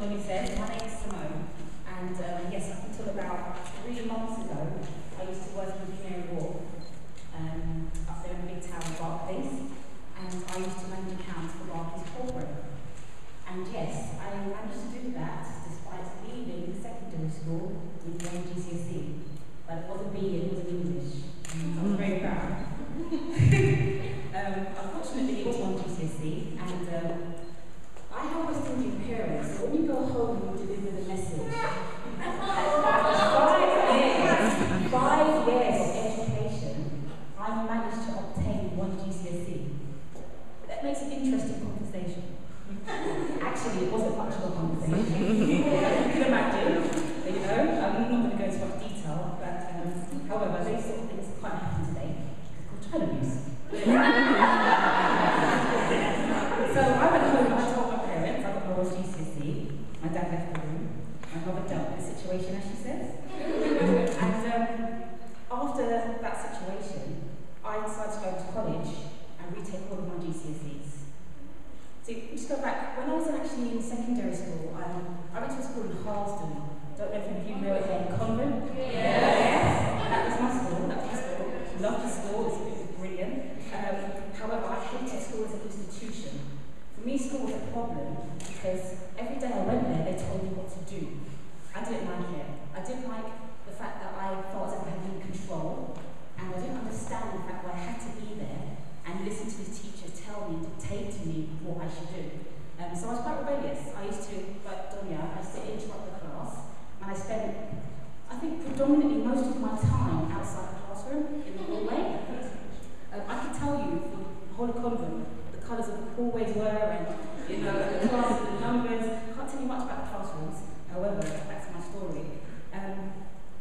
Tony said, my name is Simone, and yes, up until about 3 months ago, I used to work in Canary Wharf, up there in the big town of Barclays, and I used to manage accounts for Barclays corporate. And yes, I managed to do that despite leaving secondary school with the GCSE, but it wasn't B, it was English. I was very proud. Unfortunately, it was one GCSE, and I have West-Indian parents, so when you go home, you deliver the message. 5 years of education, I managed to obtain one GCSE. That makes an interesting conversation. Actually, it wasn't much of a conversation. You can imagine, you know, I'm not going to go into much detail, but however, those sort of things quite happen today. It's called child abuse. So I went home and I told my parents I got my GCSE. My dad left the room. My mother dealt with the situation, as she says. And after that situation, I decided to go to college and retake all of my GCSEs. So just go back, when I was actually in secondary school, I went to a school in Harlesden. Don't know if any of you know it here, Convent? Yes. That was my school, Loved the school, it was brilliant. However, I hated school as an institution. For me, school was a problem because every day I went there, they told me what to do. I didn't like it. I didn't like the fact that I felt as if I had any control, and I didn't understand the fact that I had to be there and listen to the teacher tell me, dictate to me what I should do. So I was quite rebellious. I used to, like Donia, I used to interrupt the class, and I spent, I think, predominantly most of my time outside the classroom, in the hallway. I could tell you, for the whole of Convent, the colours of the hallways were, and you know, the classes, the numbers. I can't tell you much about the classrooms, however, that's my story.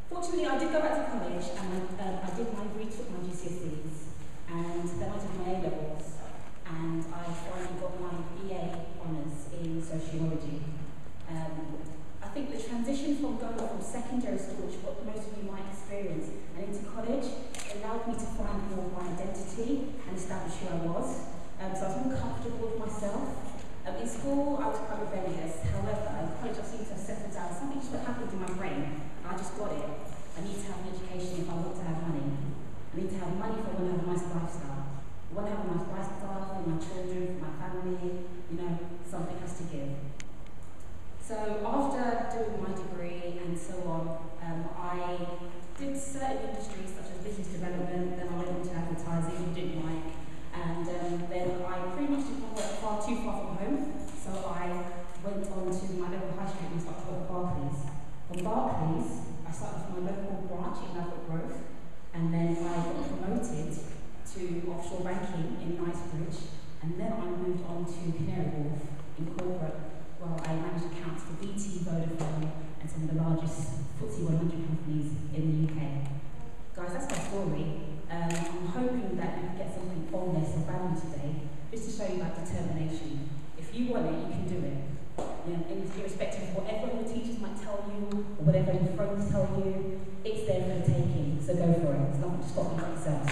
Fortunately, I did go back to college, and I retook my GCSEs, and then I did my A-levels, and I finally got my BA honours in sociology. I think the transition from going from secondary school, which is what most of you might experience, and into college, allowed me to find more of my identity and establish who I was. So I was more comfortable with myself. In school, I was quite rebellious. However, in college, I seemed to have settled down. Something just happened in my brain, and I just got it. I need to have an education if I want to have money. I need to have money if I want to have a nice lifestyle. I want to have a nice lifestyle for my children, for my family, you know, something has to give. So after doing my degree and so on, I did certain industries such as business development, then I went into advertising, I didn't like, and then I pretty much didn't work too far from home, so I went on to my local high street and started working at Barclays. From Barclays, I started with my local branch in Laverick Grove, and then I got promoted to offshore banking in Knightsbridge, and then I moved on to Canary Wharf in corporate, where I managed accounts for BT, Vodafone, and some of the largest FTSE 100 companies in the UK. Guys, that's my story. I'm hoping that you can get something from this of value today, just to show you that determination. If you want it, you can do it. You know, irrespective of whatever your teachers might tell you, or whatever your friends tell you, it's there for the taking, so go for it. It's not to stop you yourself.